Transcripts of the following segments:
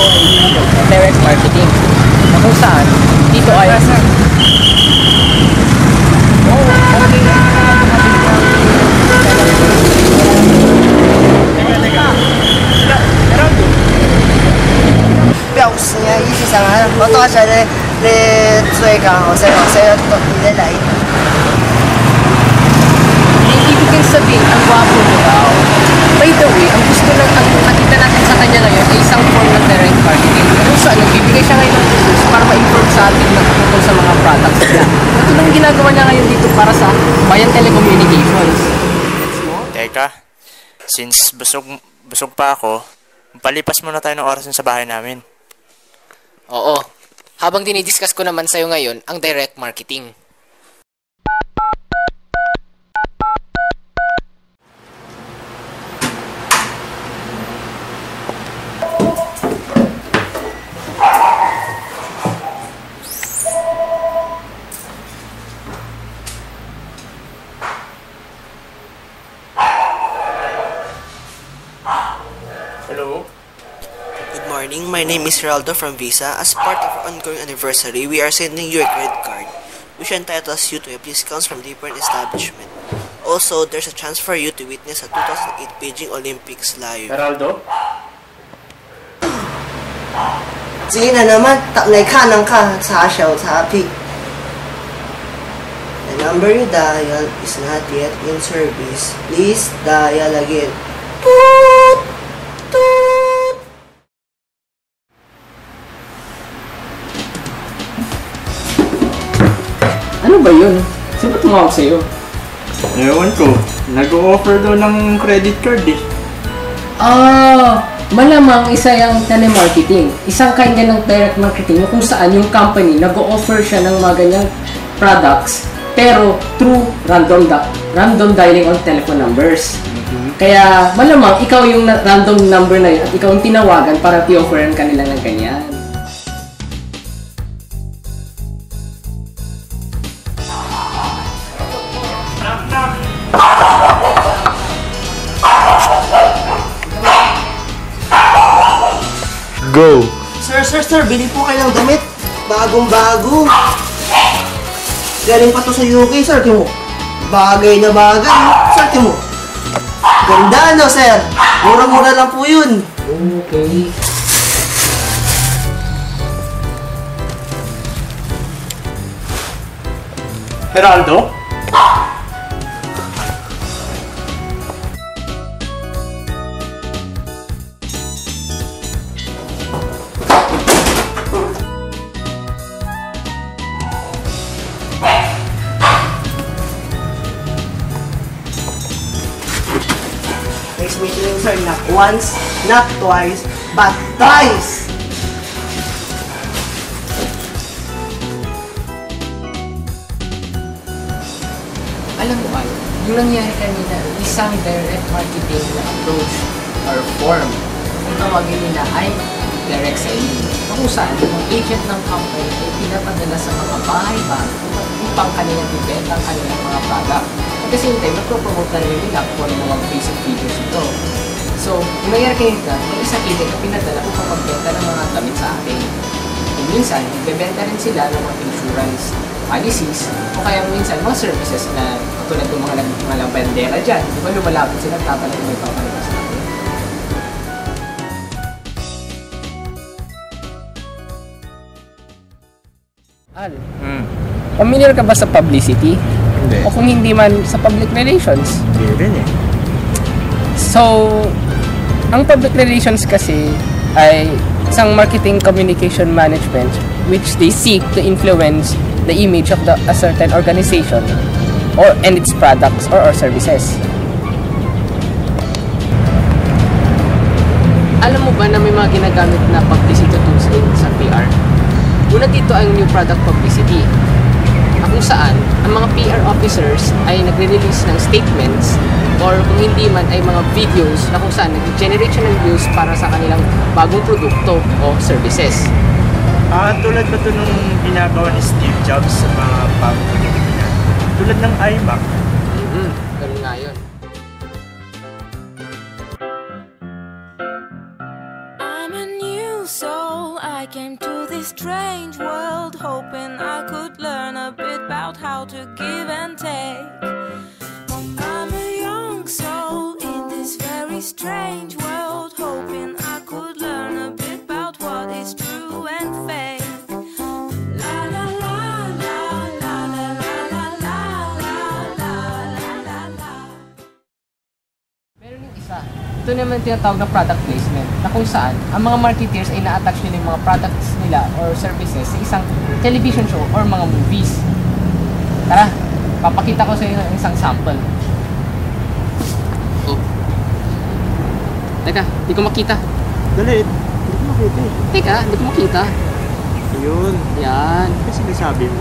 ay direct marketing. Na kung saan, dito ay...表示意思上啊，我多谢你最近我你来。Ibig kong sabihin, ang gwapo mo daw. By the way, ang gusto lang ang makita natin sa kanya ngayon ay isang form ng direct marketing. Kung saan, nagbibigay siya ngayon ng tools para ma-inform sa atin tungkol sa mga products niya. Ito lang ginagawa niya ngayon dito para sa Bayan Telecommunications. Teka, since busog pa ako, palipas muna tayo ng oras sa bahay namin. Oo. Habang dinidiscuss ko naman sa'yo ngayon ang direct marketing. Hello? Good morning, my name is Geraldo from Visa. As part of our ongoing anniversary, we are sending you a credit card, which entitles you to a discounts from different establishment. Also, there's a chance for you to witness a 2008 Beijing Olympics live. Geraldo? Sige na naman, taklay ka ng ka,查屁. The number you dial is not yet in service. Please dial again. Toot! Toot! Ano ba yun? Sino ba tumawag sa'yo? Ewan ko. Nag-o-offer daw ng credit card eh. Malamang isa yung telemarketing. Isang kanya ng direct marketing kung saan yung company nag-o-offer siya ng mga ganyang products pero through random dialing on telephone numbers. Kaya malamang ikaw yung random number na yun at ikaw yung tinawagan para i-offeran kanila ng ganyan. Go! Sir, bili po kayo ng damit. Bagong-bago. Galing pa to sa UK, sir. Tingnan mo. Bagay na bagay. Sir, tingnan mo. Ganda, no, sir? Mura-mura lang po yun. Okay. Geraldo? Next meeting, sir. Not once, not twice, but thrice. Alam mo ba, yung nangyari kanina, isang direct marketing na approach or form, kung tawagin nila ay direct selling. Kung saan, yung agent ng company ay pinapadala sa mga bahay-bahay upang kanilang ibenta ang kanilang mga product. At the same time, nagpo-promote na rin nila kung ano mga basic features ito. So, yung nangyari kanina, yung isang agent na pinadala upang magbenta ng mga damit sa atin. Kung minsan, nagbebenta rin sila ng mga insurance policies o kaya minsan mga services na katulad ng mga bandera dyan. Di ba lumalapit sila tatanong may papanila sa atin? Al, familiar ka ba sa publicity? Hindi. O kung hindi man, sa public relations? Hindi rin eh. So, ang public relations kasi ay isang marketing communication management which they seek to influence the image of a certain organization and its products or services. Alam mo ba na may mga ginagamit na publicity tools sa PR? Una dito ang new product publicity, kung saan ang mga PR officers ay nagre-release ng statements or kung hindi man ay mga videos na kung saan nag-generate siya ng views para sa kanilang bagong produkto o services. Tulad ba ito nung ginagawa ni Steve Jobs sa mga bagong produkto niya? Tulad ng iMac. Ganun nga yun. I'm a new soul. hoping I could learn a bit about how to give and take. I'm a young soul in this very strange world, hoping I could learn a bit about what is true and fake. La la la la la la la la la la la la. Meron yung isa. Ito naman tinatawag na product placement na kung saan ang mga marketeers ay na-attach nila yung mga products nila or services sa isang television show or mga movies. Tara, papakita ko sa inyo ng isang sample. Oh. Teka, di ko makita. Dali, hindi ko makita eh. Teka, di ko makita. Yun. Yan. Kasi sinasabi mo.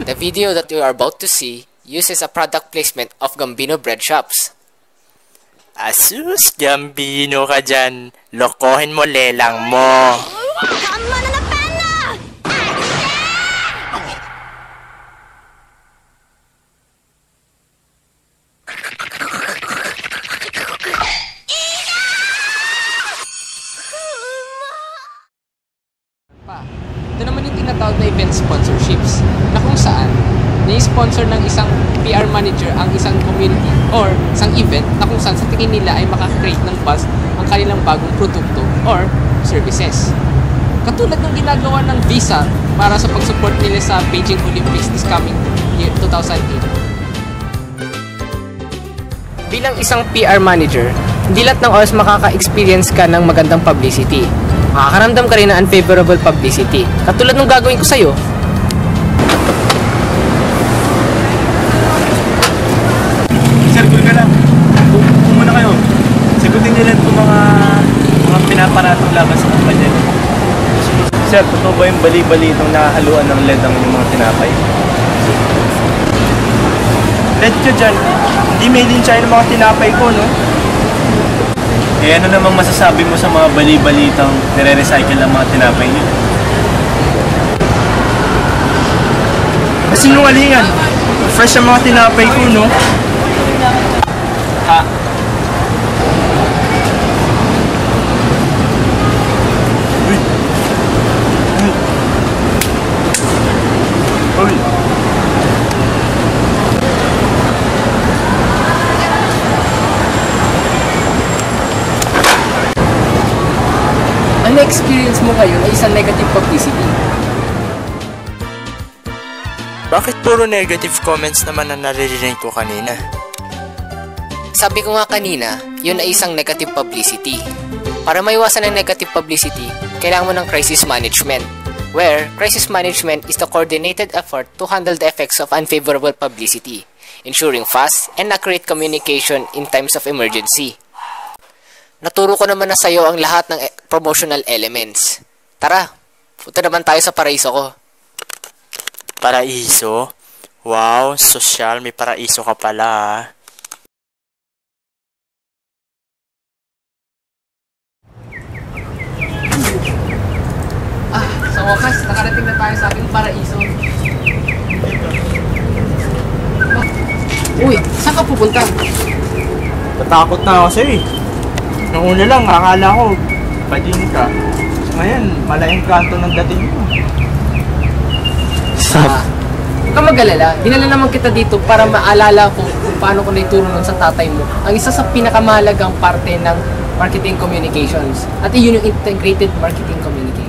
The video that you are about to see uses a product placement of Gambino bread shops. Asus, Gambino ka dyan. Lokohin mo lelang mo. Ito naman yung tinatawag na event sponsorships na kung saan na-sponsor ng isang PR manager ang isang community or isang event na kung saan sa tingin nila ay makaka-create ng buzz ang kanilang bagong produkto or services. Katulad ng ginagawa ng Visa para sa pag-support nila sa Beijing Olympics this coming year 2008. Bilang isang PR manager, hindi lahat ng oras makaka-experience ka ng magandang publicity. Makakaramdam ka rin ng unfavorable publicity. Katulad ng gagawin ko sa'yo. Sir, cool ka lang. Kung muna kayo, sagutin nila itong mga pinaparatong laban sa kumpanya. Sir, totoo ba yung bali-bali itong nakahaluan ng LED ang yung mga tinapay? LED ka dyan. Hindi made in China mga tinapay ko, no? Eh ano namang masasabi mo sa mga bali-balitang nire-recycle ang mga tinapay niyo? Masinungalingan! Fresh ang mga tinapay ko, no? Ha? Uy! Uy! Uy! Ang na-experience mo ngayon ay isang negative publicity. Bakit puro negative comments naman ang naririnig ko kanina? Sabi ko nga kanina, yun ay isang negative publicity. Para maiwasan ang negative publicity, kailangan mo ng crisis management, where crisis management is the coordinated effort to handle the effects of unfavorable publicity, ensuring fast and accurate communication in times of emergency. Naturo ko naman na sa'yo ang lahat ng promotional elements. Tara, punta naman tayo sa paraiso ko. Paraiso? Wow, sosyal, may paraiso ka pala ah. Sa wakas, nakarating na tayo sa aking paraiso. Uy, saan ka pupunta? Natakot na ako sa'yo eh. Nung una lang, akala ko, pading ka. Ngayon, malaking kanto ng dating mo. Huwag ka mag-alala. Dinala naman kita dito para maalala ko kung paano ko naituro nun sa tatay mo. Ang isa sa pinakamahalagang parte ng marketing communications. At yun yung integrated marketing communication.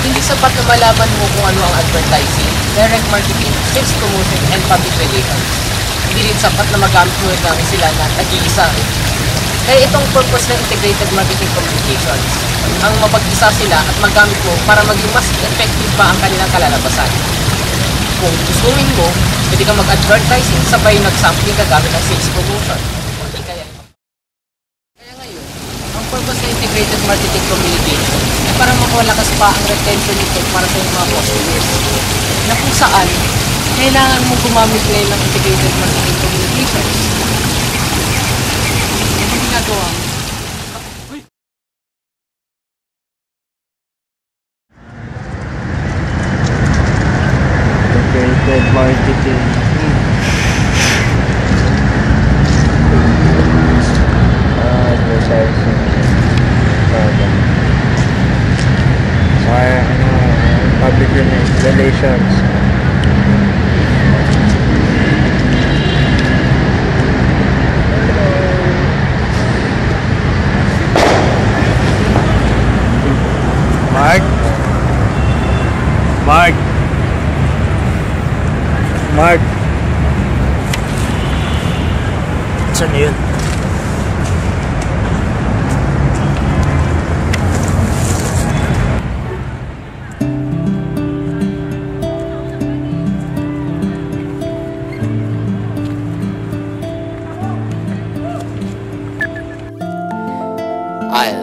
Hindi sapat na malaman mo kung ano ang advertising, direct marketing, sales promotion, and public relations. Hindi rin sapat na magamit mo lang sila na nag-iisa. Kaya itong purpose ng integrated marketing communications, ang mapag-isa sila at magamit mo para maging mas effective pa ang kanilang kalalabasan. Kung gustuin mo, pwede kang mag-advertising sabay nag-sampling ka gamit ng sales promotion. Kaya ngayon, ang purpose ng integrated marketing communication ay para mapalakas pa ang retention nito para sa mga customers. Na kung saan, kailangan mong gumamit ngayon ng integrated marketing communications. Hindi ginagawa mo. Relations. Mark? Mark? Mark? Saan na yun? Al,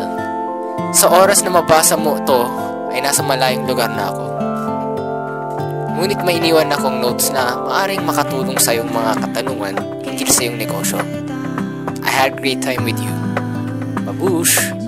sa oras na mabasa mo to, ay nasa malayong lugar na ako. Ngunit may iniwan akong notes na maaaring makatulong sa iyong mga katanungan hinggil sa iyong negosyo. I had a great time with you. Babush!